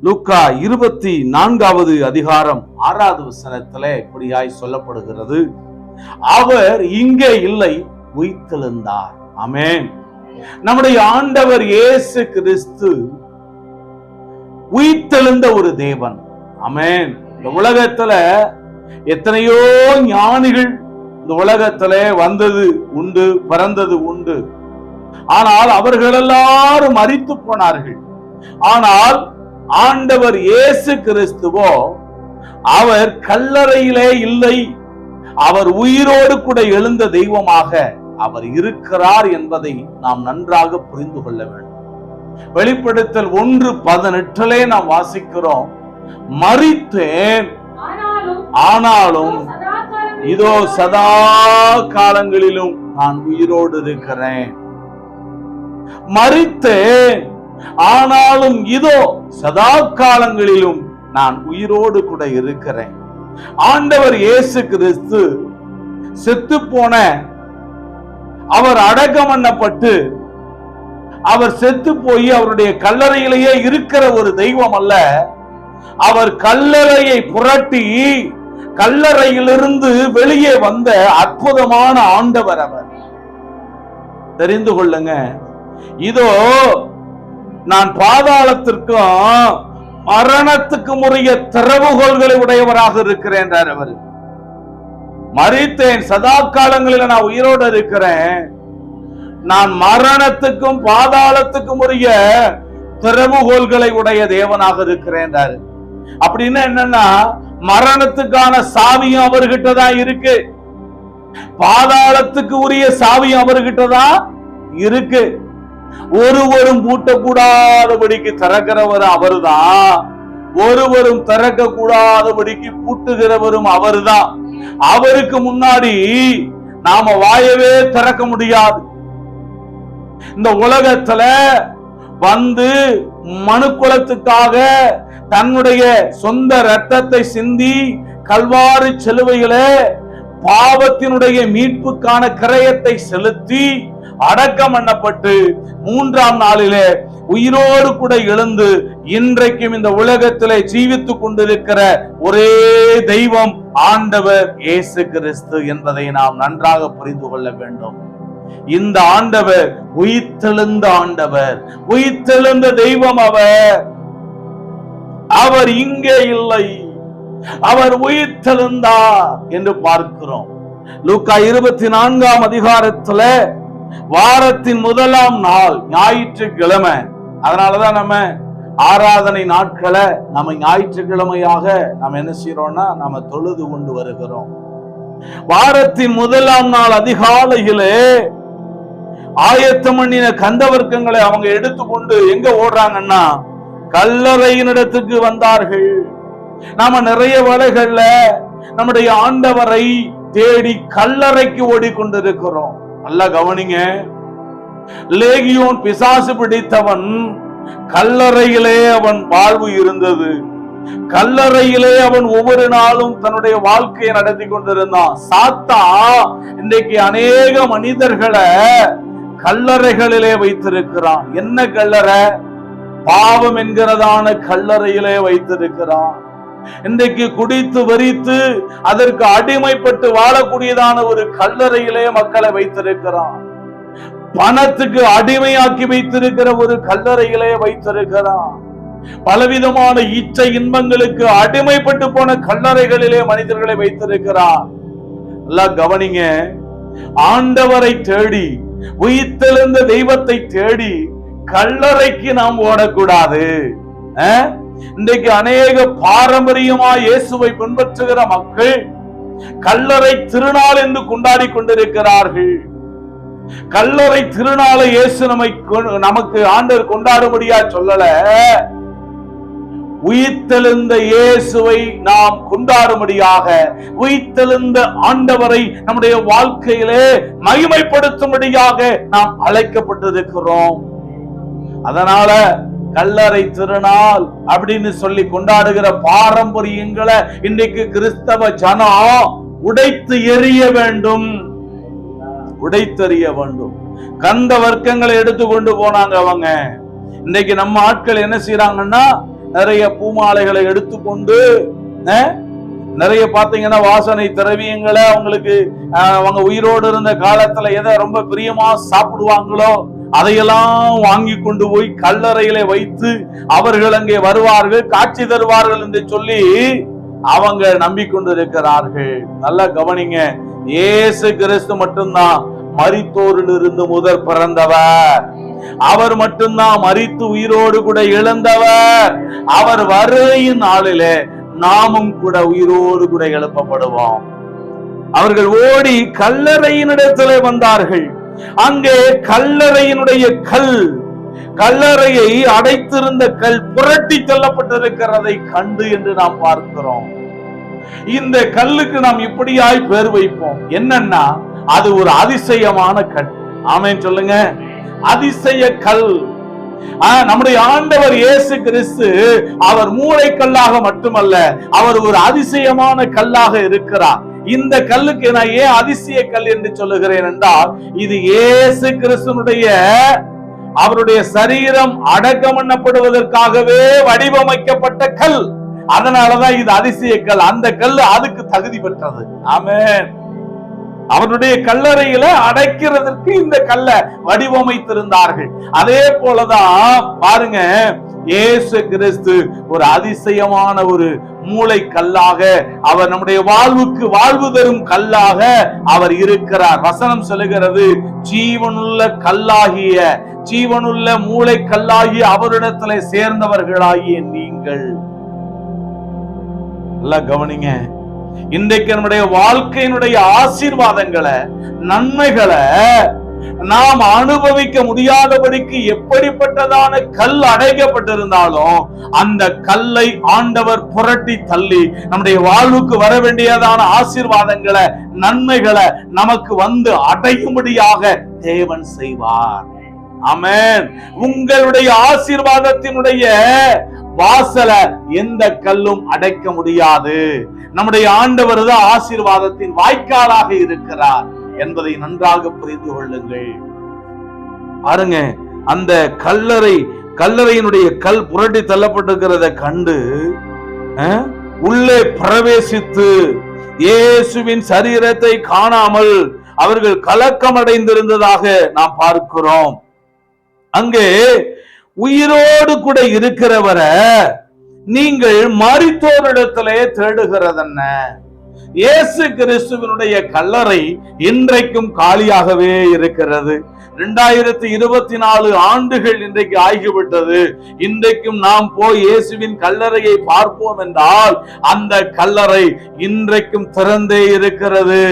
லூக்கா 24வது அதிகாரம் 6வது வசனத்திலே இப்படியாய் சொல்லப்படுகிறது, அவர் இங்கே இல்லை, உயிர்த்தெழுந்தார். ஆமென். நம்முடைய ஆண்டவர் இயேசு கிறிஸ்து உயிர்த்தெழுந்த ஒரு தேவன். ஆமென். இந்த உலகத்துல எத்தனையோ ஞானிகள் இந்த உலகத்திலே வந்தது உண்டு, பிறந்தது உண்டு. ஆனால் அவர்கள் எல்லாரும் மரித்து போனார்கள். ஆனால் ஆண்டவர் இயேசு கிறிஸ்துவோ அவர் கல்லறையிலே இல்லை, அவர் உயிரோடு கூட எழுந்த தெய்வமாக அவர் இருக்கிறார் என்பதை நாம் நன்றாக புரிந்து கொள்ள வேண்டும். வெளிப்படுத்தல் 1:18 நாம் வாசிக்கிறோம், மரித்தேன் ஆனாலும் இதோ சதா காலங்களிலும் நான் உயிரோடு இருக்கிறேன். மரித்தேன் ஆனாலும் இதோ சதா காலங்களிலும் நான் உயிரோடு கூட இருக்கிறேன். ஆண்டவர் இயேசு கிறிஸ்து செத்து போன, அவர் அடக்கம் பண்ணப்பட்டு அவர் செத்து போய் அவருடைய கல்லறையிலேயே இருக்கிற ஒரு தெய்வம் அல்ல. அவர் கல்லறையை புரட்டி கல்லறையிலிருந்து வெளியே வந்த அற்புதமான ஆண்டவர் அவர். தெரிந்து கொள்ளுங்க, இதோ நான் பாதாளத்திற்கும் மரணத்துக்கும் உரிய திறவுகோல்களை உடையவராக இருக்கிறேன். அவர் மரித்தேன், சதா காலங்களில் நான் உயிரோடு இருக்கிறேன், நான் மரணத்துக்கும் பாதாளத்துக்கும் உரிய திறவுகோல்களை உடைய தேவனாக இருக்கிறேன். அப்படின்னா என்னன்னா, மரணத்துக்கான சாவியும் அவர்கிட்ட தான் இருக்கு, பாதாளத்துக்கு உரிய சாவியும் அவர்கிட்ட தான் இருக்கு. ஒருவரும் பூட்டக்கூடாதபடிக்கு திறக்கிறவர் அவர்தான், ஒருவரும் திறக்க கூடாதபடிக்கு பூட்டுகிறவரும் அவர்தான். அவருக்கு முன்னாடி நாம வாயவே திறக்க முடியாது. இந்த உலகத்துல வந்து மனுக்குலத்துக்காக தன்னுடைய சொந்த இரத்தத்தை சிந்தி கல்வாரி சிலுவையிலே பாவத்தினுடைய மீட்புக்கான கிரயத்தை செலுத்தி அடக்கம் பண்ணப்பட்டு 3ஆம் நாளிலே உயிரோடு கூட எழுந்து இன்றைக்கும் இந்த உலகத்திலே ஜீவித்துக் கொண்டிருக்கிற ஒரே தெய்வம் ஆண்டவர் இயேசு கிறிஸ்து என்பதை நாம் நன்றாக புரிந்து கொள்ள வேண்டும். இந்த ஆண்டவர் உயிர்த்தெழுந்த ஆண்டவர், உயிர்த்தெழுந்த தெய்வம் அவர். அவர் இங்கே இல்லை, அவர் உயிர்த்தெழுந்தார் என்று பார்க்கிறோம். லூக்கா 24ஆம் அதிகாரத்துல வாரத்தின் முதலாம் நாள் ஞாயிற்றுக்கிழமை, அதனாலதான் நம்ம ஆராதனை நாட்களை நம்ம ஞாயிற்றுக்கிழமையாக நம்ம என்ன செய்யறோம்னா நம்ம தொழுது கொண்டு வருகிறோம். வாரத்தின் முதலாம் நாள் அதிகாலையிலே ஆயத்தம் பண்ணின கந்தவர்க்கங்களை அவங்க எடுத்துக்கொண்டு எங்க ஓடுறாங்கன்னா கல்லறையினிடத்துக்கு வந்தார்கள். நாம நிறைய வேளைகள்ல நம்முடைய ஆண்டவரை தேடி கல்லறைக்கு ஓடிக்கொண்டிருக்கிறோம். நல்லா கவனிங்க, லேகியோன் பிசாசு பிடித்தவன் கல்லறையிலே அவன் வாழ்வு இருந்தது, கல்லறையிலே அவன் ஒவ்வொரு நாளும் தன்னுடைய வாழ்க்கையை நடத்தி கொண்டிருந்தான். சாத்தான் இன்றைக்கு அநேக மனிதர்களை கல்லறைகளிலே வைத்திருக்கிறான். என்ன கல்லறை? பாவம் என்கிறதான கல்லறையிலே வைத்திருக்கிறான். இன்றைக்கு குடித்து வெறித்து அதற்கு அடிமைப்பட்டு வாழக்கூடியதான ஒரு கல்லறையிலே மக்களை வைத்திருக்கிறான். பணத்துக்கு அடிமையாக்கி வைத்திருக்கிற ஒரு கல்லறையிலே வைத்திருக்கிறான். பலவிதமான இச்சை இன்பங்களுக்கு அடிமைப்பட்டு போன கல்லறைகளிலே மனிதர்களை வைத்திருக்கிறான். எல்லாம் கவனிங்க, ஆண்டவரை தேடி உயிர்த்தெழுந்த தெய்வத்தை தேடி கல்லறைக்கு நாம் ஓடக்கூடாது. இன்றைக்கு அநேக பாரம்பரியமா இயேசுவை பின்பற்றுகிற மக்கள் கல்லறை திருநாள் என்று கொண்டாடி கொண்டிருக்கிறார்கள். கல்லறை திருநாளை இயேசு நமக்கு ஆண்டவர் கொண்டாடும்படியா சொல்லல, உயிர்த்தெழுந்த இயேசுவை நாம் கொண்டாடும்படியாக, உயிர்த்தெழுந்த ஆண்டவரை நம்முடைய வாழ்க்கையிலே மகிமைப்படுத்தும்படியாக நாம் அழைக்கப்பட்டிருக்கிறோம். அதனால கல்லறை திருநாள் அப்படின்னு சொல்லி கொண்டாடுகிற பாரம்பரியங்களை இன்றைக்கு கிறிஸ்தவ ஜனம் உடைத்து எறிய வேண்டும், உடைத்தெறிய வேண்டும். கந்த வர்க்கங்களை எடுத்துக்கொண்டு போனாங்க அவங்க. இன்னைக்கு நம்ம ஆட்கள் என்ன செய்யறாங்கன்னா நிறைய பூமாலைகளை எடுத்துக்கொண்டு நிறைய பாத்தீங்கன்னா வாசனை திரவியங்களை அவங்களுக்கு அவங்க உயிரோடு இருந்த காலத்துல எதை ரொம்ப பிரியமா சாப்பிடுவாங்களோ அதையெல்லாம் வாங்கி கொண்டு போய் கல்லறையில வைத்து அவர்கள் அங்கே வருவார்கள், காட்சி தருவார்கள் என்று சொல்லி அவங்க நம்பிக்கொண்டிருக்கிறார்கள். நல்லா கவனிங்க, இயேசு கிறிஸ்து மட்டும்தான் மரித்தோரில் இருந்து முதற் பிறந்தவர். அவர் மட்டும்தான் மரித்து உயிரோடு கூட எழுந்தவர். அவர் வருகையின் நாளிலே நாமும் கூட உயிரோடு கூட எழுப்பப்படுவோம். அவர்கள் ஓடி கல்லறையினிடத்திலே வந்தார்கள். அங்கே கல்லறையினுடைய கல்லறையை அடைத்திருந்த கல் புரட்டி தள்ளப்பட்டிருக்கிறதை கண்டு என்று நாம் பார்க்கிறோம். இந்த கல்லுக்கு நாம் இப்படியாய் பேர் வைப்போம். என்னன்னா அது ஒரு அதிசயமான கல். ஆமென் சொல்லுங்க. அதிசய கல். நம்முடைய ஆண்டவர் இயேசு கிறிஸ்து அவர் மூளைக்கல்லாக மட்டுமல்ல, அவர் ஒரு அதிசயமான கல்லாக இருக்கிறார். இந்த கல்லுக்கு நான் ஏன் அதிசய கல் என்று சொல்லுகிறேன் என்றால், இது இயேசு கிறிஸ்துனுடைய அவருடைய சரீரம் அடக்கம் பண்ணப்படுவதற்காகவே வடிவமைக்கப்பட்ட கல். அதனாலதான் இது அதிசய கல். அந்த கல் அதுக்கு தகுதி பெற்றது. ஆமென். அவருடைய கல்லறையில அடைக்கிறதற்கு இந்த கல்லை வடிவமைத்திருந்தார்கள். அதே போலதான் பாருங்க, இயேசு கிறிஸ்து ஒரு அதிசயமான ஒரு மூளை கல்லாக, அவர் நம்முடைய வாழ்வுக்கு வாழ்வு தரும் கல்லாக அவர் இருக்கிறார். வசனம் சொல்லுகிறது, ஜீவனுள்ள கல்லாகிய ஜீவனுள்ள மூளை கல்லாகிய அவரிடத்துல சேர்ந்தவர்களாகிய நீங்கள். நல்லா கவனிங்க. இன்றைக்கு நம்முடைய வாழ்க்கையினுடைய ஆசீர்வாதங்களை, நன்மைகளை நாம் அனுபவிக்க முடியாதபடிக்கு எப்படிப்பட்டதான கல் அடைக்கப்பட்டிருந்தாலும் அந்த கல்லை ஆண்டவர் புரட்டி தள்ளி நம்முடைய வாழ்வுக்கு வர வேண்டியதான ஆசீர்வாதங்களை, நன்மைகளை நமக்கு வந்து அடையும்படியாக தேவன் செய்வார். ஆமென். உங்களுடைய ஆசீர்வாதத்தினுடைய வாசல எந்த கல்லும் அடைக்க முடியாது. நம்முடைய ஆண்டவர் தான் ஆசீர்வாதத்தின் வாய்க்காலாக இருக்கிறார் என்பதை நன்றாக புரிந்து கொள்ளுங்கள். பாருங்க, அந்த கல்லறையினுடைய கல் புரட்டி தள்ளப்பட்டிருக்கிறத கண்டு உள்ளே பிரவேசித்து இயேசுவின் சரீரத்தை காணாமல் அவர்கள் கலக்கம் அடைந்திருந்ததாக நாம் பார்க்கிறோம். அங்கே உயிரோடு கூட இருக்கிறவரை நீங்கள் மரித்தோரிடத்திலே தேடுகிறதென்ன? இயேசு கிறிஸ்துவினுடைய கல்லறை இன்றைக்கும் காலியாகவே இருக்கிறது. 2024 ஆண்டுகள் இன்றைக்கு ஆகிவிட்டது. இன்றைக்கும் நாம் போய் இயேசுவின் கல்லறையை பார்ப்போம் என்றால் அந்த கல்லறை இன்றைக்கும் திறந்தே இருக்கிறது.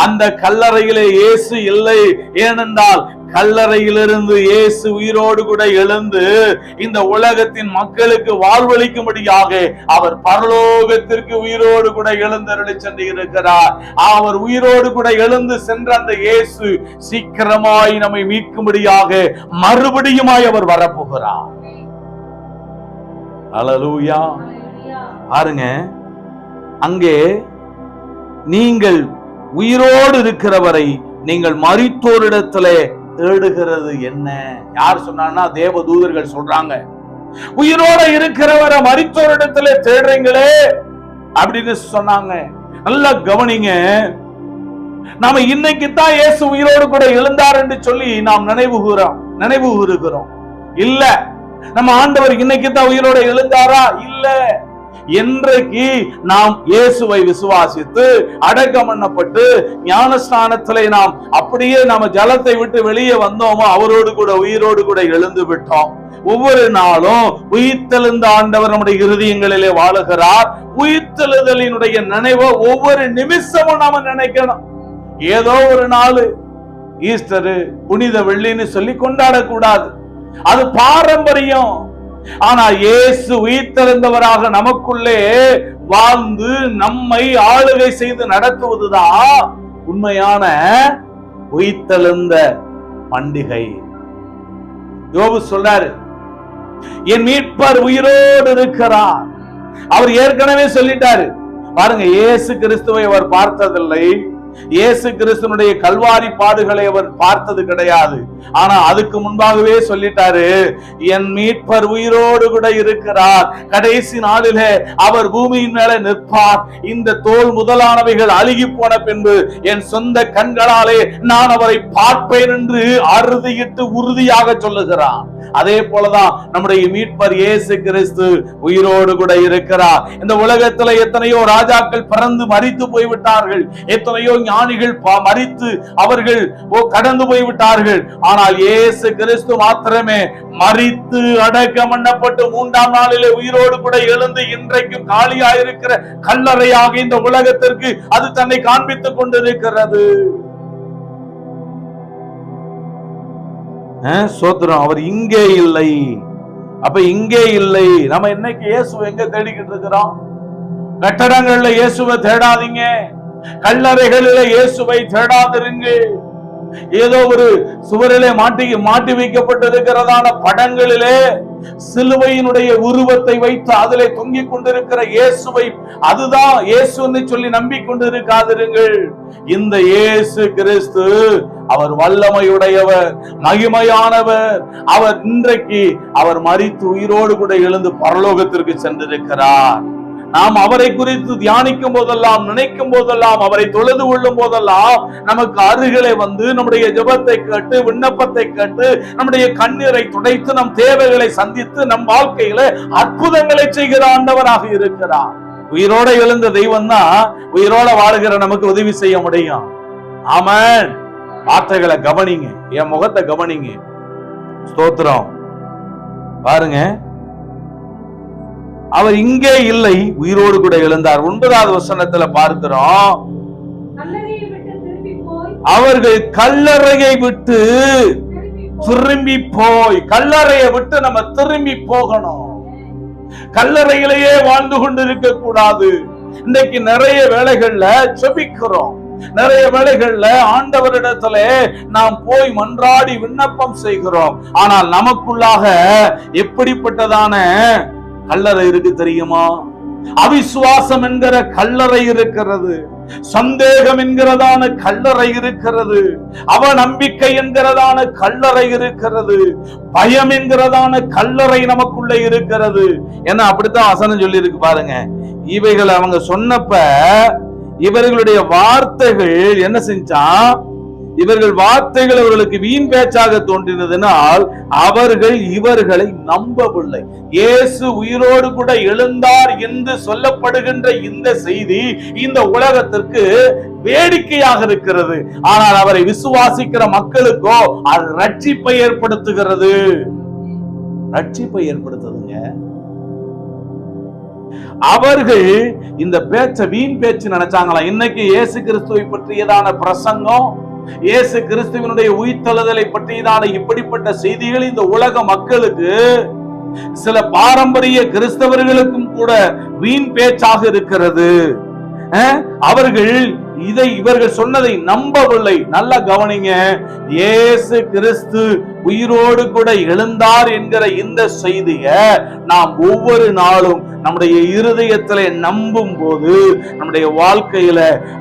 அந்த கல்லறையிலே இயேசு இல்லை. ஏனென்றால் கல்லறையிலிருந்து இயேசு உயிரோடு கூட எழுந்து இந்த உலகத்தின் மக்களுக்கு வாழ்வளிக்கும்படியாக அவர் பரலோகத்திற்கு உயிரோடு கூட எழுந்தருளி சென்று இருக்கிறார். அவர் உயிரோடு கூட எழுந்து சென்ற அந்த இயேசு சீக்கிரமாய் நம்மை மீட்கும்படியாக மறுபடியுமாய் அவர் வரப்போகிறார். அல்லேலூயா. பாருங்க, அங்கே நீங்கள் உயிரோடு இருக்கிறவரை நீங்கள் மரித்தோரிடத்திலே தேடுகிறது என்ன? யார் சொன்னா? தேவதூதர்கள் சொல்றாங்க. உயிரோட இருக்கிறவரை மரித்தோரிடத்திலே தேடுறீங்களே அப்படின்னு சொன்னாங்க. நல்லா கவனிங்க. நாம இன்னைக்கு தான் இயேசு உயிரோடு கூட எழுந்தார் என்று சொல்லி நாம் நினைவு கூறுகிறோம். இல்ல, நம்ம ஆண்டவர் இன்னைக்கு தான் உயிரோட எழுந்தாரா? இல்ல. என்றைக்கு நாம் இயேசுவை விசுவாசித்து அடக்கம் பண்ணப்பட்டு ஞானஸ்நானத்திலே நாம் அப்படியே நாம ஜலத்தை விட்டு வெளியே வந்தோமோ அவரோடு கூட உயிரோடு கூட எழுந்து விட்டோம். ஒவ்வொரு நாளும் உயிர்த்தெழுந்த ஆண்டவர் நம்முடைய இருதயங்களிலே வாழுகிறார். உயிர்த்தெழுதலினுடைய நினைவை ஒவ்வொரு நிமிஷமும் நாம நினைக்கணும். ஏதோ ஒரு நாள் ஈஸ்டர், புனித வெள்ளின்னு சொல்லி கொண்டாடக்கூடாது. அது பாரம்பரியம். ஆனா இயேசு உயிர்த்தெழுந்தவராக நமக்குள்ளே வாழ்ந்து நம்மை ஆளுகை செய்து நடத்துவதுதான் உண்மையான உயிர்த்தெழுந்த பண்டிகை. யோபு சொல்றாரு, என் மீட்பர் உயிரோடு இருக்கிறார். அவர் ஏற்கனவே சொல்லிட்டாரு. பாருங்க, இயேசு கிறிஸ்துவை அவர் பார்த்ததில்லை, இயேசு கிறிஸ்துனுடைய கல்வாரி பாடுகளை அவர் பார்த்தது கிடையாது. ஆனா அதுக்கு முன்பாகவே சொல்லிட்டாரு, என் மீட்பர் உயிரோடு கூட இருக்கிறார், கடைசி நாளிலே அவர் பூமியின் மேல நிற்பார், இந்த தோல் முதலானவைகள் அழுகி போன பின்பு என் சொந்த கண்களாலே நான் அவரை பார்ப்பேன் என்று அறுதியிட்டு உறுதியாக சொல்லுகிறார். அதே போலதான் நம்முடைய மீட்பர் இயேசு கிறிஸ்து உயிரோடு கூட இருக்கிறார். இந்த உலகத்துல எத்தனையோ ராஜாக்கள் பிறந்து மரித்து போய்விட்டார்கள், எத்தனையோ ஞானிகள் மரித்து அவர்கள் கடந்து போய்விட்டார்கள். ஆனால் இயேசு கிறிஸ்து மாத்திரமே மரித்து அடக்கம் பண்ணப்பட்டு 3ஆம் நாளிலே உயிரோடு கூட எழுந்து இன்றைக்கும் காலியாயிருக்கிற கல்லறையாக இந்த உலகத்திற்கு அது தன்னை காண்பித்துக் கொண்டிருக்கிறது. சோத்திரம். அவர் இங்கே இல்லை. அப்ப இங்கே இல்லை. நம்ம இன்னைக்கு இயேசுவை எங்க தேடிக்கிட்டு இருக்கிறோம்? கட்டடங்கள்ல இயேசுவை தேடாதீங்க, கல்லறைகளில இயேசுவை தேடாதிருங்க. ஏதோ ஒரு சுவரிலே மாட்டி வைக்கப்பட்டிருக்கிறதான படங்களிலே சிலுவையினுடைய உருவத்தை வைத்து அதிலே தொங்கிக் கொண்டிருக்கிற இயேசுவை, அதுதான் இயேசுன்னு சொல்லி நம்பிக்கொண்டிருக்காதிருங்கள். இந்த இயேசு கிறிஸ்து அவர் வல்லமையுடையவர், மகிமையானவர். அவர் இன்றைக்கு அவர் மரித்து உயிரோடு கூட எழுந்து பரலோகத்திற்கு சென்றிருக்கிறார். நாம் அவரை குறித்து தியானிக்கும் போதெல்லாம், நினைக்கும் போதெல்லாம், அவரை தொழுது கொள்ளும் போதெல்லாம் நமக்கு அருகிலே வந்து நம்முடைய ஜெபத்தை கேட்டு, விண்ணப்பத்தை கேட்டு, நம்முடைய கண்ணீரை துடைத்து, நம் தேவைகளை சந்தித்து, நம் வாழ்க்கையில அற்புதங்களை செய்கிற ஆண்டவராக இருக்கிறார். உயிரோட எழுந்த தெய்வம் தான் உயிரோட வாழுகிற நமக்கு உதவி செய்ய முடியும். ஆமென். வார்த்தைகளை கவனிங்க, என் முகத்தை கவனிங்க. ஸ்தோத்திரம். பாருங்க, அவர் இங்கே இல்லை, உயிரோடு கூட எழுந்தார். 9வது வசனத்துல பார்க்கிறோம், அவர்கள் கல்லறையை விட்டு திரும்பி போய். கல்லறையை விட்டு நம்ம திரும்பி போகணும். கல்லறையிலேயே வாழ்ந்து கொண்டிருக்க கூடாது. இன்னைக்கு நிறைய வேளைகள்ல செபிக்கிறோம், நிறைய வேளைகள்ல ஆண்டவரிடத்துல நாம் போய் மன்றாடி விண்ணப்பம் செய்கிறோம். ஆனால் நமக்குள்ளாக எப்படிப்பட்டதான கல்லறை இருக்கு தெரியுமா? அவிசுவாசம் என்கிற கல்லறை இருக்கிறது, சந்தேகம் என்கிறதான கல்லறை இருக்கிறது, அவநம்பிக்கை என்கிறதான கல்லறை இருக்கிறது, பயம் என்கிறதான கல்லறை நமக்குள்ள இருக்கிறது. ஏன்னா அப்படித்தான் வசனம் சொல்லி இருக்கு பாருங்க. இவைகள் அவங்க சொன்னப்ப இவர்களுடைய வார்த்தைகள் என்ன செஞ்சா, இவர்கள் வார்த்தைகள் அவர்களுக்கு வீண் பேச்சாக தோன்றினதனால் அவர்கள் இவர்களை நம்பவில்லை. இயேசு உயிரோடு கூட எழுந்தார் என்று சொல்லப்படுகின்ற இந்த செய்தி இந்த உலகத்திற்கு வேடிக்கையாக இருக்கிறது. ஆனால் அவரை விசுவாசிக்கிற மக்களுக்கோ அது ரட்சிப்பை ஏற்படுத்துகிறது. ரட்சிப்பை ஏற்படுத்துதுங்க. அவர்கள் இந்த பேச்ச வீண் பேச்சு நினைச்சாங்களா? இன்னைக்கு இயேசு கிறிஸ்துவை பற்றியதான பிரசங்கம், இயேசு கிறிஸ்துவினுடைய உயிர்த்தெழுதலை பற்றியதான இப்படிப்பட்ட செய்திகள் இந்த உலக மக்களுக்கு, சில பாரம்பரிய கிறிஸ்தவர்களுக்கும் கூட வீண் பேச்சாக இருக்கிறது. அவர்கள் இவர்கள் சொன்னதை நம்பவில்லை. நல்லா கவனிங்க, இயேசு கிறிஸ்து உயிரோடு கூட எழுந்தார் என்கிற இந்த செய்தியை நாம் ஒவ்வொரு நாளும் நம்முடைய இருதயத்திலே நம்பும் போது நம்முடைய வாழ்க்கையில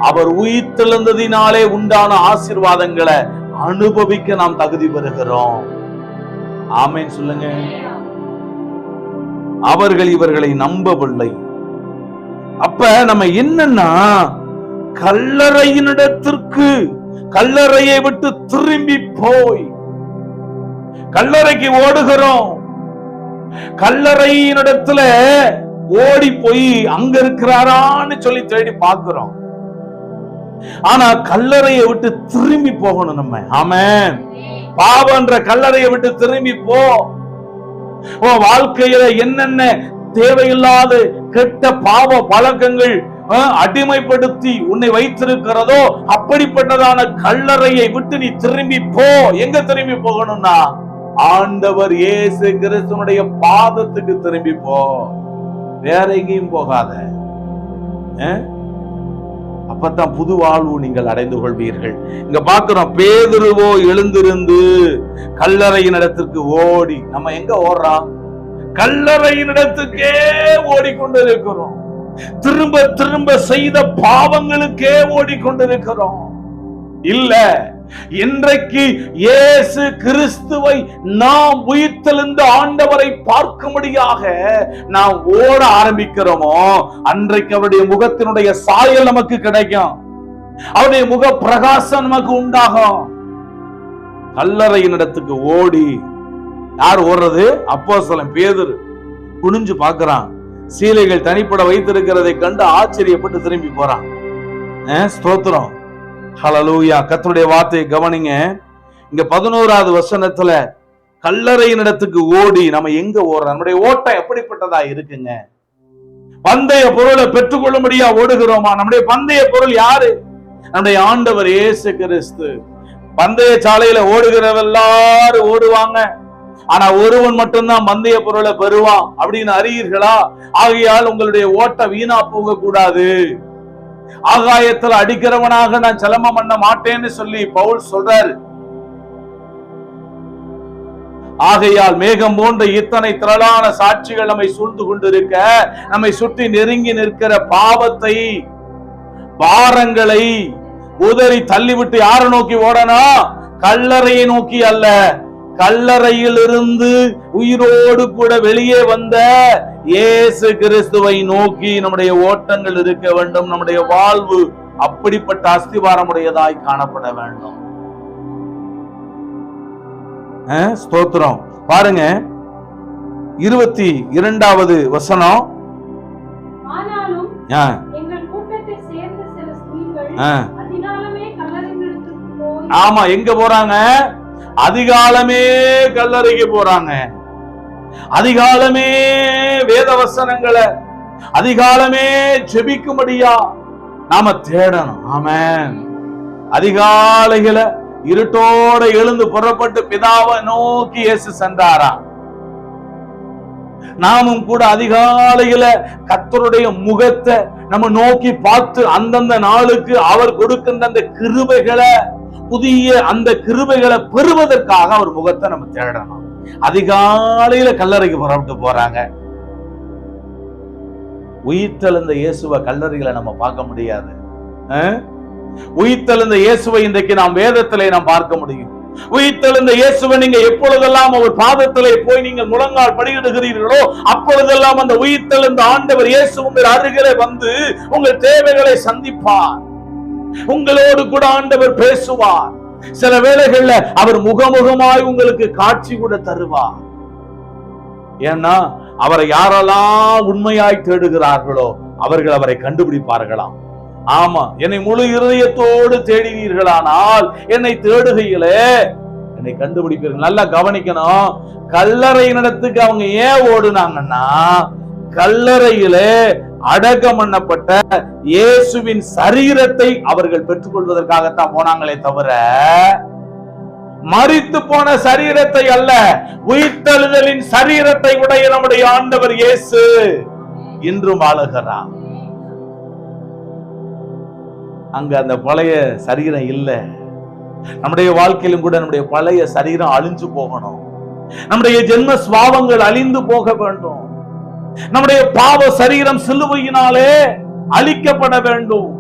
அவர் உயிர்த்தெழுந்ததினாலே உண்டான ஆசீர்வாதங்களை அனுபவிக்க நாம் தகுதி பெறுகிறோம். ஆமென் சொல்லுங்க. அவர்கள் இவர்களை நம்பவில்லை. அப்ப நம்ம என்னன்னா, கல்லறையினிடத்திற்கு, கல்லறையை விட்டு திரும்பி போய் கல்லறைக்கு ஓடுகிறோம். கல்லறையினிடத்துல ஓடி போய் அங்க இருக்கிறாரான்னு சொல்லி தேடி பார்க்கிறோம். ஆனா கல்லறையை விட்டு திரும்பி போகணும் நம்ம. ஆமென். பாவன்ற கல்லறையை விட்டு திரும்பி போ. வாழ்க்கையில என்னென்ன தேவையில்லாத கெட்ட பாவ பழக்கங்கள் அடிமைப்படுத்தி உன்னை வைத்திருக்கிறதோ அப்படிப்பட்டதான கல்லறையை விட்டு நீ திரும்பி போ. எங்க திரும்பி போகணும்னா ஆண்டவர் இயேசு கிறிஸ்துவினுடைய பாதத்துக்கு திரும்பி போ. வேற எங்கேயும் போகாத. அப்பதான் புது வாழ்வு நீங்கள் அடைந்து கொள்வீர்கள். இங்க பாக்குறோம், பேதுருவோ எழுந்திருந்து கல்லறையின் இடத்திற்கு ஓடி. நம்ம எங்க ஓடுறோம்? கல்லறையின் இடத்துக்கே ஓடிக்கொண்டிருக்கிறோம். திரும்ப திரும்ப செய்த பாவங்களுக்கே ஓடிக்கொண்டிருக்கிறோம். இல்ல. இன்றைக்கு இயேசு கிறிஸ்துவை நாம் உயிர்த்தெழுந்த ஆண்டவரை பார்க்கும்படியாக நாம் ஓட ஆரம்பிக்கிறோமோ, அன்றைக்கு அவருடைய முகத்தினுடைய சாயல் நமக்கு கிடைக்கும், அவருடைய முக பிரகாசம் நமக்கு உண்டாகும். கல்லறையின் இடத்துக்கு ஓடி யார் ஓடுறது? அப்போஸ்தலன் பேதுரு குனிஞ்சு பார்க்கிறான். சீலைகள் தனிப்பட வைத்திருக்கிறதை கண்டு ஆச்சரியப்பட்டு திரும்பி போறான். ஸ்தோத்திரம், ஹல்லேலூயா. கர்த்தருடைய வார்த்தையை கவனிங்க. இங்க 11வது வசனத்துல கல்லறையின் இடத்துக்கு ஓடி நம்ம எங்க ஓடுறோம்? நம்முடைய ஓட்டம் எப்படிப்பட்டதா இருக்குங்க? பந்தய பொருளை பெற்றுக்கொள்ளும்படியா ஓடுகிறோமா? நம்முடைய பந்தய பொருள் யாரு? நம்முடைய ஆண்டவர் இயேசு கிறிஸ்து. பந்தய சாலையில ஓடுகிறவெல்லாரும் ஓடுவாங்க, ஆனா ஒருவன் மட்டும்தான் பந்தய பொருளை பெறுவான் அப்படின்னு அறியீர்களா? ஆகையால் உங்களுடைய ஓட்ட வீணா போக கூடாது. ஆகாயத்தில் அடிக்கிறவனாக நான் சிலம்பம் பண்ண மாட்டேன்னு சொல்லி பவுல் சொல்றாரு. ஆகையால் மேகம் போன்ற இத்தனை திரளான சாட்சிகள் நம்மை சூழ்ந்து கொண்டிருக்க, நம்மை சுற்றி நெருங்கி நிற்கிற பாவத்தை, பாரங்களை உதறி தள்ளிவிட்டு யாரை நோக்கி ஓடணும்? கல்லறையை நோக்கி அல்ல, கல்லறையில் இருந்து உயிரோடு கூட வெளியே வந்த இயேசு கிறிஸ்துவை நோக்கி நம்முடைய ஓட்டங்கள் இருக்க வேண்டும். நம்முடைய வாழ்வு அப்படிப்பட்ட அஸ்திவாரமுடையதாய் காணப்பட வேண்டும். ஸ்தோத்திரம். பாருங்க 22வது வசனம். ஆமா, எங்க போறாங்க? அதிகாலமே கல்லறைக்கு போறாங்க. அதிகாலமே வேத வசனங்களை, அதிகாலமே ஜெபிக்கும்படியா நாம தேடணும். ஆமென். அதிகாலையில இருட்டோட எழுந்து புறப்பட்டு பிதாவை நோக்கி இயேசு சென்றாராம். நாமும் கூட அதிகாலையில கர்த்தருடைய முகத்தை நம்ம நோக்கி பார்த்து அந்தந்த நாளுக்கு அவர் கொடுக்கின்ற அந்த கிருபைகளை, புதிய அந்த கிருபைகளை பெறுவதற்காக அவர் முகத்தை நம்ம தேடணும். அதிகாலையில கல்லறைக்கு புறப்பட்டு போறாங்க. உயிர்த்தெழுந்த இயேசுவை கல்லறைகளை நம்ம பார்க்க முடியாது. உயிர்த்தெழுந்த இயேசுவை இன்றைக்கு நாம் வேதத்திலே நாம் பார்க்க முடியும். உயிர்த்தெழுந்த இயேசுவை நீங்க எப்பொழுதெல்லாம் அவர் பாதத்திலே போய் நீங்கள் முழங்கால் படியிடுகிறீர்களோ, அப்பொழுதெல்லாம் அந்த உயிர்த்தெழுந்த ஆண்டவர் இயேசு உங்கள் அருகிலே வந்து உங்கள் தேவைகளை சந்திப்பார். உங்களோடு கூட ஆண்டவர் பேசுவார். சில வேளைகள்ல அவர் முகமுகமாய் உங்களுக்கு காட்சி கூட தருவார். ஏன்னா அவரை யாரெல்லாம் உண்மையாய் தேடுகிறார்களோ அவர்கள் அவரை கண்டுபிடிப்பார்களாம். ஆமா, என்னை முழு இருதயத்தோடு தேடினீர்களானால் என்னை தேடுகையிலே என்னை கண்டுபிடிப்பீர்கள். நல்லா கவனிக்கணும். கல்லறை இடத்துக்கு அவங்க ஏன் ஓடுனாங்கன்னா, கல்லறையிலே அடக்கம் பண்ணப்பட்ட இயேசுவின் சரீரத்தை அவர்கள் பெற்றுக்கொள்வதற்காகத்தான் போனாங்களே தவிர, மரித்து போன சரீரத்தை அல்ல, உயிர்த்தெழுதலின் சரீரத்தை உடைய நம்முடைய ஆண்டவர் இயேசு இன்றும் வாழுகிறார். அங்க அந்த பழைய சரீரம் இல்ல. நம்முடைய வாழ்க்கையிலும் கூட நம்முடைய பழைய சரீரம் அழிஞ்சு போகணும். நம்முடைய ஜென்ம சுபாவங்கள் அழிந்து போக வேண்டும். நம்முடைய பாவ சரீரம் சிலுவையினாலே அழிக்கப்பட வேண்டும்.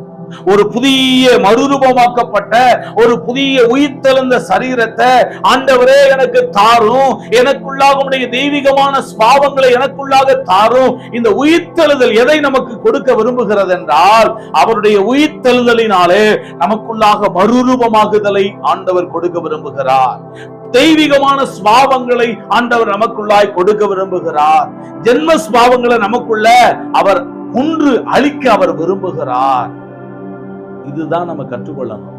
ஒரு புதிய மறுரூபமாக்கப்பட்ட ஒரு புதிய உயிர்த்தெழுந்த சரீரத்தை ஆண்டவரே எனக்கு தாரும், எனக்குள்ளாக உடைய தெய்வீகமான சுபாவங்களை எனக்குள்ளாக தாரும். இந்த உயிர்த்தெழுதல் எதை நமக்கு கொடுக்க விரும்புகிறது என்றால், அவருடைய உயிர்த்தெழுதலினாலே நமக்குள்ளாக மறுரூபமாகுதலை ஆண்டவர் கொடுக்க விரும்புகிறார். தெய்வீகமான சுபாவங்களை ஆண்டவர் நமக்குள்ளாய் கொடுக்க விரும்புகிறார். ஜென்ம சுபாவங்களை நமக்குள்ள அவர் ஒன்று அழிக்க அவர் விரும்புகிறார். இதுதான் நம்ம கற்றுக்கொள்ளணும்.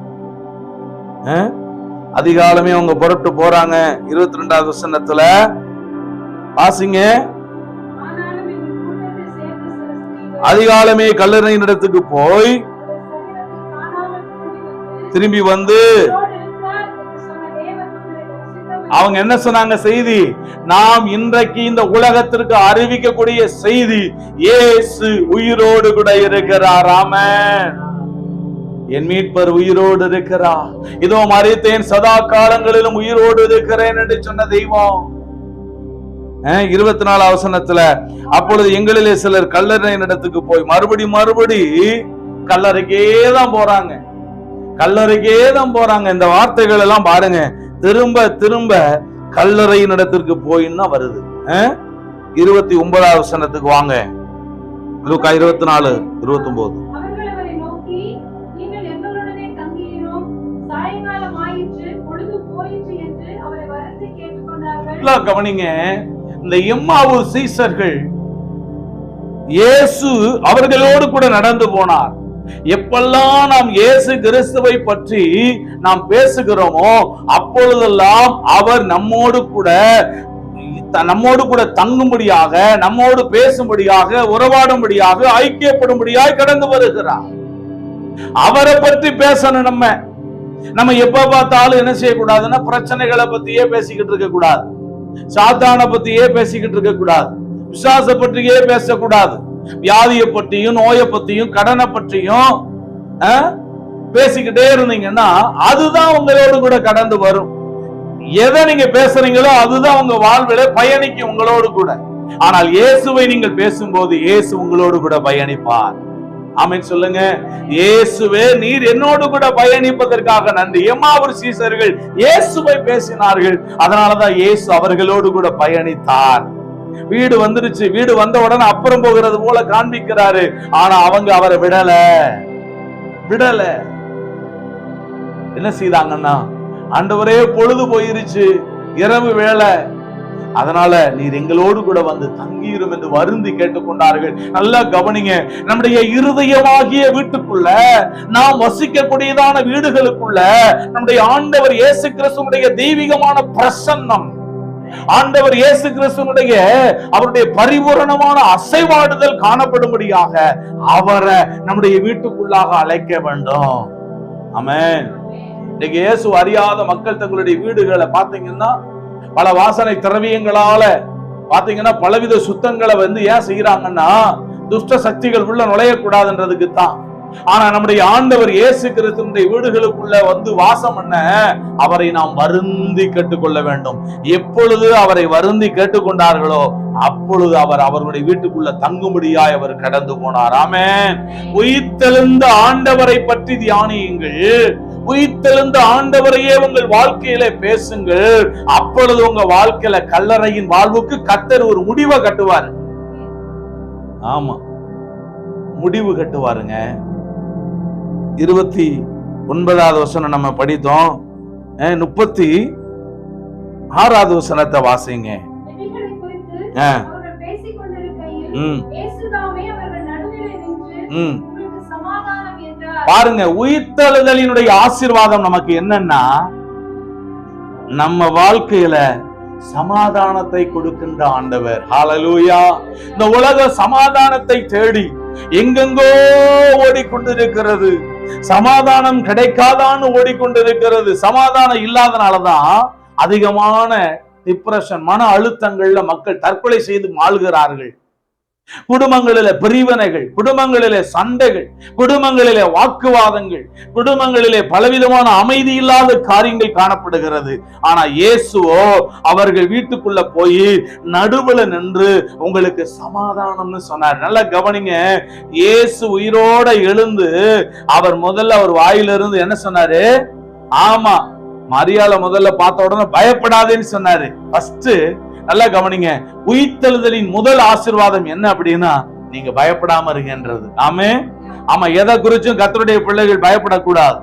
அதிகாலமே அவங்க புறப்பட்டு போறாங்க. 22வது வசனத்துல வாசிங்க. அதிகாலமே கல்லறையின் இடத்துக்கு போய் திரும்பி வந்து அவங்க என்ன சொன்னாங்க? செய்தி நாம் இன்றைக்கு இந்த உலகத்திற்கு அறிவிக்கக்கூடிய செய்தி, இயேசு உயிரோடு கூட இருக்கிறார். ஆமென். என் மீட்பர் உயிரோடு இருக்கிறார். இதோ மரித்தேன், சதா காலங்களிலும் உயிரோடு இருக்கிறேன் என்று சொன்ன தெய்வம். 24வது வசனத்துல, அப்பொழுது எங்களிலே சிலர் கல்லறையின் இடத்துக்கு போய் மறுபடி கல்லறைக்கே தான் போறாங்க. கல்லறைக்கே தான் போறாங்க. இந்த வார்த்தைகள் எல்லாம் பாருங்க, திரும்ப திரும்ப கல்லறையின் இடத்திற்கு போயின்னா வருது. 29வது வசனத்துக்கு வாங்க. லூக்கா 24:29. கவனிங்க, இந்த எம்மாவு சீசர்கள் இயேசு அவர்களோடு கூட நடந்து போனார். எப்பெல்லாம் நாம் இயேசு கிறிஸ்துவை பற்றி நாம் பேசுகிறோமோ அப்பொழுதெல்லாம் அவர் நம்மோடு கூட தங்கும்படியாக, நம்மோடு பேசும்படியாக, உறவாடும்படியாக, ஐக்கியப்படும்படியாக கடந்து வருகிறார். அவரை பற்றி பேசணும். நம்ம எப்ப பார்த்தாலும் என்ன செய்யக்கூடாதுன்னா பிரச்சனைகளை பத்தியே பேசிக்கிட்டு இருக்க கூடாது, சாத்தான பத்தியே பேசிக்கிட்டு இருக்க கூடாது, விசுவாச பற்றியே பேசக்கூடாது. வியாதியை பற்றியும், நோயை பற்றியும், கடனை பற்றியும் பேசிக்கிட்டே இருந்தீங்கன்னா அதுதான் உங்களோடு கூட கடந்து வரும். எதை நீங்க பேசுறீங்களோ அதுதான் உங்க வாழ்வில பயணிக்கும் உங்களோடு கூட. ஆனால் இயேசுவை நீங்கள் பேசும்போது இயேசு உங்களோடு கூட பயணிப்பார். ஆமென் சொல்லுங்க. இயேசுவே, நீர் என்னோடு கூட பயணிப்பதற்காக நன்றி. எம்மாவு சீசர்கள் இயேசுவை பேசினார்கள், அதனாலதான் இயேசு அவர்களோடு கூட பயணித்தார். வீடு வந்துருச்சு, வீடு வந்த உடனே அப்புறம் போகிறது போல காண்பிக்கிறாரு. ஆனா அவங்க அவரை விடல. என்ன செய்தாங்கன்னா, ஆண்டவரே பொழுது போயிருச்சு, இரவு வேளை, அதனால நீர் எங்களோடு கூட வந்து தங்கியிரும் என்று வருந்தி கேட்டுக்கொண்டார்கள். நல்லா கவனிங்க, நம்முடைய இருதயமாகிய வீட்டுக்குள்ள, நாம் வசிக்கக்கூடியதான வீடுகளுக்குள்ள நம்முடைய ஆண்டவர் இயேசு கிறிஸ்துவுடைய தெய்வீகமான பிரசன்னம், ஆண்டவர் இயேசு கிறிஸ்துவுடைய அவருடைய பரிபூரணமான அசைவாடுதல் காணப்படும்படியாக அவரை நம்முடைய வீட்டுக்குள்ளாக அழைக்க வேண்டும். ஆமென். இன்னைக்கு இயேசு அறியாத மக்கள் தங்களுடைய வீடுகளை பாத்தீங்கன்னா பல வாசனை திரவியங்களால பாத்தீங்கன்னா பலவித சுத்தங்களை ஏன் செய்யறாங்கன்னா துஷ்ட சக்திகள் உள்ள நுழையக்கூடாதுன்றதுக்கு தான். ஆனா நம்முடைய ஆண்டவர் இயேசு கிறிஸ்துவின் வீடுகளுக்குள்ள வாசம் பண்ண அவரை நாம் வருந்தி கேட்டுக்கொள்ள வேண்டும். எப்பொழுது அவரை வருந்தி கேட்டுக்கொண்டார்களோ அப்பொழுது அவர் அவருடைய வீட்டுக்குள்ள தங்கும்படியாய் அவர் கடந்து போனார். ஆமென். உயிர்த்தெழுந்த ஆண்டவரை பற்றி தியானியுங்கள், உயிர்த்தெழுந்த ஆண்டவரையே உங்கள் வாழ்க்கையில பேசுங்கள். அப்பொழுது உங்க வாழ்க்கையில கல்லறையின் வாழ்வுக்கு கர்த்தர் ஒரு முடிவை கட்டுவார். ஆமா, முடிவு கட்டுவாருங்க. 29வது வசனம் நம்ம படித்தோம். 36வது வசனத்தை வாசிங்க. பாருங்க, உயிர்த்தெழுதலினுடைய ஆசீர்வாதம் நமக்கு என்னன்னா, நம்ம வாழ்க்கையில சமாதானத்தை கொடுக்கின்ற ஆண்டவர். ஹல்லேலூயா. இந்த உலக சமாதானத்தை தேடி எங்கெங்கோ ஓடிக்கொண்டிருக்கிறது, சமாதானம் கிடைக்காதான்னு ஓடிக்கொண்டிருக்கிறது. சமாதானம் இல்லாதனாலதான் அதிகமான டிப்ரெஷன், மன அழுத்தங்கள்ல மக்கள் தற்கொலை செய்து வாழ்கிறார்கள். குடும்பங்களில பிரிவினைகள், குடும்பங்களிலே சண்டைகள், குடும்பங்களிலே வாக்குவாதங்கள், குடும்பங்களிலே பலவிதமான அமைதி இல்லாத காரியங்கள் காணப்படுகிறது. ஆனா இயேசுவோ அவர்கள் வீட்டுக்குள்ள போய் நடுவுல நின்று உங்களுக்கு சமாதானம்னு சொன்னார். நல்லா கவனிங்க, இயேசு உயிரோட எழுந்து அவர் முதல்ல அவர் வாயிலிருந்து என்ன சொன்னாரு? ஆமா, மரியாள முதல்ல பார்த்த உடனே பயப்படாதேன்னு சொன்னாரு. ஃபர்ஸ்ட் நல்லா கவனிங்க, உயிர்த்தெழுதலின் முதல் ஆசீர்வாதம் என்ன அப்படின்னா, நீங்க பயப்படாம இருங்கன்றது. ஆமா, எதை குறிச்சும் கர்த்தருடைய பிள்ளைகள் பயப்படக்கூடாது.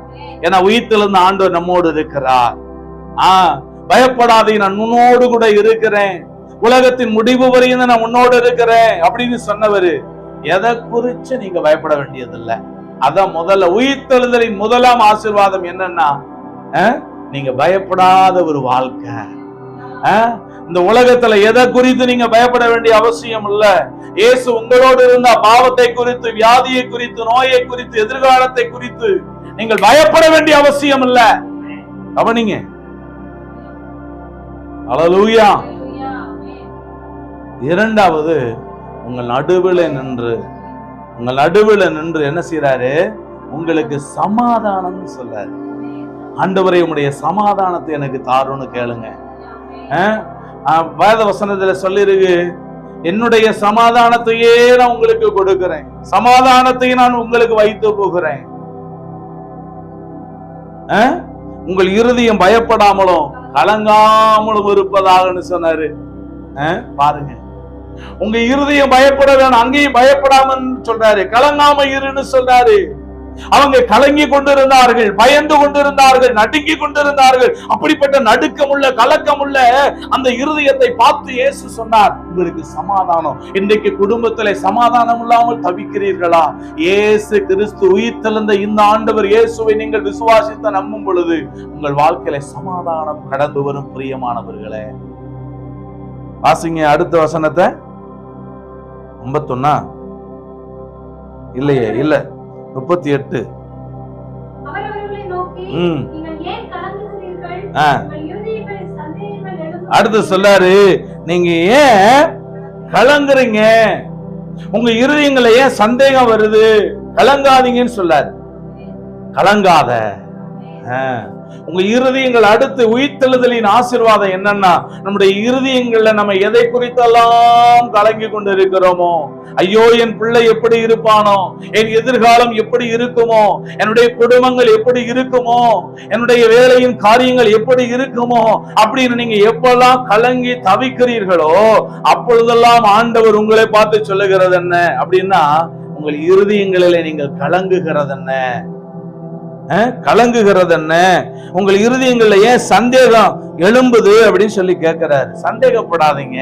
ஏன்னா உயிர்த்தெழுந்த ஆண்டவர் நம்மோடு இருக்கிறார். பயப்படாதே, நான் உன்னோடு கூட இருக்கிறேன், உலகத்தின் முடிவு வரையும் நான் உன்னோடு இருக்கிறேன் அப்படின்னு சொன்னவரு. எதை குறிச்சு நீங்க பயப்பட வேண்டியதில்லை. அதான் முதல்ல உயிர்த்தெழுதலின் முதலாம் ஆசீர்வாதம் என்னன்னா, நீங்க பயப்படாத ஒரு வாழ்க்கை. இந்த உலகத்துல எதை குறித்து நீங்க பயப்பட வேண்டிய அவசியம் இல்ல. இயேசு உங்களோடு இருந்த பாவத்தை குறித்து, வியாதியை குறித்து, நோயை குறித்து, எதிர்காலத்தை குறித்து நீங்கள் பயப்பட வேண்டிய அவசியம் இல்ல. கவனிங்க. ஹல்லேலூயா. இரண்டாவது, உங்கள் நடுவில் நின்று என்ன செய்யறாரு? உங்களுக்கு சமாதானம் சொல்றாரு. ஆண்டவரே, உம்முடைய சமாதானத்தை எனக்கு தாருன்னு கேளுங்க. வேத வசனத்துல சொல்லிருக்கு, என்னுடைய சமாதானத்தையே நான் உங்களுக்கு கொடுக்கிறேன், சமாதானத்தை நான் உங்களுக்கு வைத்து போகிறேன். உங்கள் இருதயம் பயப்படாமலும் கலங்காமலும் இருப்பதாக சொன்னாரு. பாருங்க, உங்க இருதயம் பயப்பட வேணும், அங்கேயும் பயப்படாம சொல்றாரு, கலங்காம இருன்னு சொல்றாரு. அவங்க கலங்கி கொண்டிருந்தார்கள், பயந்து கொண்டிருந்தார்கள், நடுங்கி கொண்டிருந்தார்கள். அப்படிப்பட்ட நடுக்கமுள்ள கலக்கமுள்ள அந்த இருதயத்தை பார்த்து இயேசு சொன்னார், உங்களுக்கு சமாதானம். இன்றைக்கு குடும்பத்திலே சமாதானம் இல்லாமல் தவிக்கிறீர்களா? இயேசு கிறிஸ்து உயிர்த்தெழுந்த இந்த ஆண்டவர் இயேசுவை நீங்கள் விசுவாசித்து நம்பும் பொழுது உங்கள் வாழ்க்கையில சமாதானம் கடந்து வரும். பிரியமானவர்களே, வாசிங்க அடுத்த வசனத்தை. 51 இல்லையே, இல்ல 38. அடுத்து சொல்லாரு, நீங்க ஏன் கலங்குறீங்க? உங்க இருதயங்களை ஏன் சந்தேகம் வருது? கலங்காதீங்கன்னு சொல்லாரு. கலங்காத உங்க இருதயங்கள். அடுத்து உயிர்த்தெழுதலின் ஆசீர்வாதம் என்னன்னா, நம்முடைய இருதயங்கள்ல நம்ம எதை குறித்தெல்லாம் கலங்கி கொண்டு இருக்கிறோமோ, ஐயோ என் பிள்ளை எப்படி இருப்பானோ, என் எதிர்காலம் எப்படி இருக்குமோ, என்னுடைய குடும்பங்கள் எப்படி இருக்குமோ, என்னுடைய வேலையின் காரியங்கள் எப்படி இருக்குமோ அப்படின்னு நீங்க எப்பெல்லாம் கலங்கி தவிக்கிறீர்களோ அப்பொழுதெல்லாம் ஆண்டவர் உங்களை பார்த்து சொல்லுகிறது என்ன அப்படின்னா, உங்கள் இருதயங்களிலே நீங்கள் கலங்குகிறது என்ன, கலங்குகிறது என்ன, உங்கள் இருதயங்கள்ல ஏன் சந்தேகம் எழும்புது அப்படின்னு சொல்லி கேட்கிறாரு. சந்தேகப்படாதீங்க.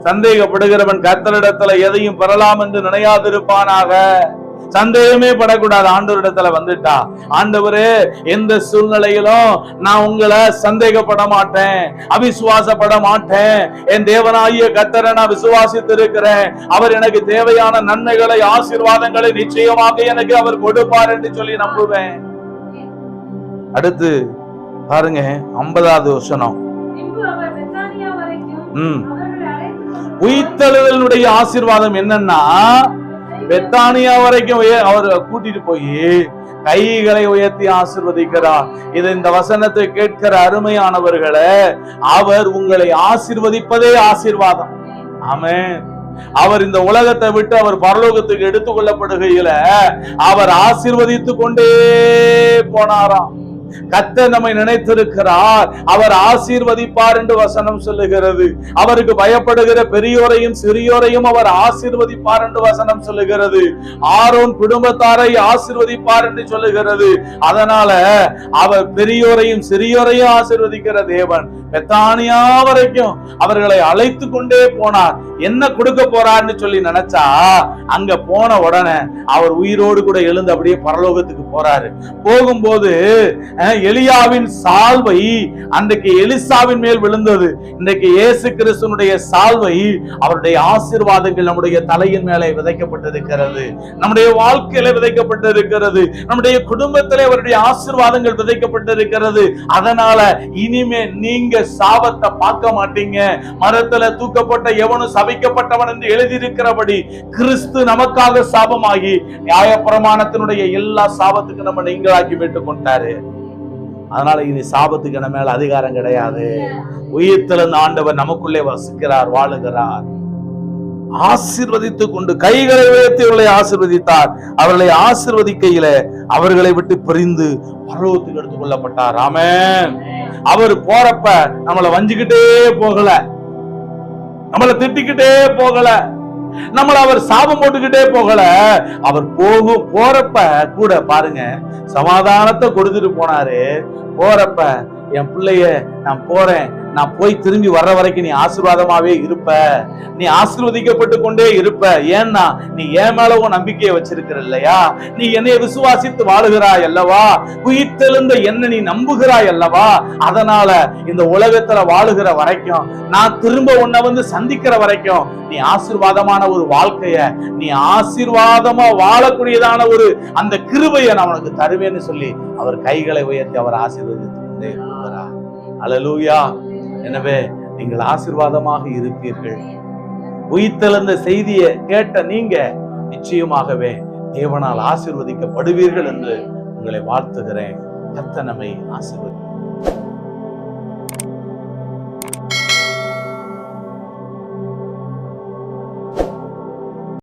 சந்தேகப்படுகிறவன் கர்த்தரிடத்துல எதையும் பெறலாம் என்று நினையாதிருப்பானாக. சந்தேகமே படக்கூடாது. ஆண்டவரிடத்துல வந்துட்டா, ஆண்டவரே எந்த சூழ்நிலையிலும் நான் உங்களை சந்தேகப்பட மாட்டேன், அவிசுவாசப்பட மாட்டேன். என் தேவனாகிய கர்த்தரை நான் விசுவாசித்து இருக்கிறேன். அவர் எனக்கு தேவையான நன்மைகளை ஆசீர்வாதங்களை நிச்சயமாக எனக்கு அவர் கொடுப்பார் என்று சொல்லி நம்புவேன். அடுத்து பாருங்க 50வது வசனம். உயிர்த்தெழுதலுடைய ஆசீர்வாதம் என்னன்னா, பெத்தானியா வரைக்கும் அவர் கூட்டிட்டு போய் கைகளை உயர்த்தி ஆசீர்வதிக்கிறார். இது இந்த வசனத்தை கேட்கிற அருமையானவர்களே, அவர் உங்களை ஆசீர்வதிப்பதே ஆசீர்வாதம். ஆமென். அவர் இந்த உலகத்தை விட்டு அவர் பரலோகத்துக்கு எடுத்துக் கொள்ளப்படுகையில அவர் ஆசீர்வதித்து கொண்டே போனாராம். கர்த்தர் நம்மை நினைத்திருக்கிறார், அவர் ஆசீர்வதிப்பார் என்று வசனம் சொல்லுகிறது. அவருக்கு பயப்படுகிற பெரியோரையும் சிறியோரையும் அவர் ஆசீர்வதிப்பார் என்று வசனம் சொல்லுகிறது. ஆரோன் குடும்பத்தாரை ஆசீர்வதிப்பார் என்று சொல்லுகிறது. அதனால அவர் பெரியோரையும் சிறியோரையும் ஆசீர்வதிக்கிற தேவன். பெத்தானியா வரைக்கும் அவர்களை அழைத்து கொண்டே போனார். என்ன கொடுக்க போறார்னு சொல்லி நினைச்சா, அங்க போன உடனே அவர் உயிரோடு கூட எழுந்து அப்படியே பரலோகத்துக்கு போறாரு. போகும்போது எலியாவின் சால்வை அன்றைக்கு எலிசாவின் மேல் விழுந்தது. இன்றைக்கு இயேசு கிறிஸ்துனுடைய சால்வை, அவருடைய ஆசீர்வாதங்கள் நம்முடைய தலையின் மேலே விதைக்கப்பட்டிருக்கிறது, நம்முடைய வாழ்க்கையில விதைக்கப்பட்டிருக்கிறது, நம்முடைய குடும்பத்திலே அவருடைய ஆசீர்வாதங்கள் விதைக்கப்பட்டிருக்கிறது. அதனால இனிமே நீங்க சாபத்தை பார்க்க மாட்டீங்க. மரத்துல தூக்கப்பட்ட எவனும் சபிக்கப்பட்டவன் என்று எழுதியிருக்கிறபடி கிறிஸ்து நமக்காக சாபமாகி நியாயப்பிரமாணத்தினுடைய எல்லா சாபத்துக்கு நம்ம நீங்களாக்கி மீட்டுக் கொண்டாரு. அதனால இனி சாபத்துக்கு நம்ம மேல அதிகாரம் கிடையாது. உயிர்த்தெழுந்த ஆண்டவர் நமக்குள்ளே வசிக்கிறார், வாழுகிறார். ஆசீர்வதித்துக் கொண்டு கைகளை உயர்த்தி அவர்களை ஆசீர்வதித்தார். அவர்களை ஆசீர்வதிக்கையில அவர்களை விட்டு பிரிந்து பரலோகத்துக்கு எடுத்துக் கொள்ளப்பட்டார். ஆமென். அவர் போறப்ப நம்மளை வஞ்சிக்கிட்டே போகல, நம்மளை திட்டிக்கிட்டே போகல, நம்மள அவர் சாபம் போட்டுக்கிட்டே போகல. அவர் போறப்ப கூட பாருங்க, சமாதானத்தை கொடுத்துட்டு போனாரு. போறப்ப என் பிள்ளைய நான் போறேன், நான் போய் திரும்பி வர்ற வரைக்கும் நீ ஆசீர்வாதமாவே இருப்ப, நீ ஆசீர்வதிக்கப்பட்டு கொண்டே இருப்ப. ஏன்னா நீ என் மேல உன் நம்பிக்கையை வச்சிருக்கிற இல்லையா, நீ என்னை விசுவாசித்து வாழுகிறாய் அல்லவா, உயிர்த்தெழுந்த என்ன நீ நம்புகிறாய் அல்லவா. அதனால இந்த உலகத்துல வாழுகிற வரைக்கும், நான் திரும்ப உன்னை வந்து சந்திக்கிற வரைக்கும் நீ ஆசீர்வாதமான ஒரு வாழ்க்கைய, நீ ஆசீர்வாதமா வாழக்கூடியதான ஒரு அந்த கிருபையை நான் உனக்கு தருவேன்னு சொல்லி அவர் கைகளை உயர்த்தி அவர் ஆசீர்வதித்து கொண்டே இருக்கிறார். அல்லேலூயா. எனவே நீங்கள் ஆசீர்வாதமாக இருப்பீர்கள். உயிர்த்தெழுந்த செய்தியை கேட்ட நீங்க நிச்சயமாகவே தேவனால் ஆசீர்வதிக்கப்படுவீர்கள் என்று உங்களை வாழ்த்துகிறேன். கர்த்தர் நம்மை ஆசீர்வதி.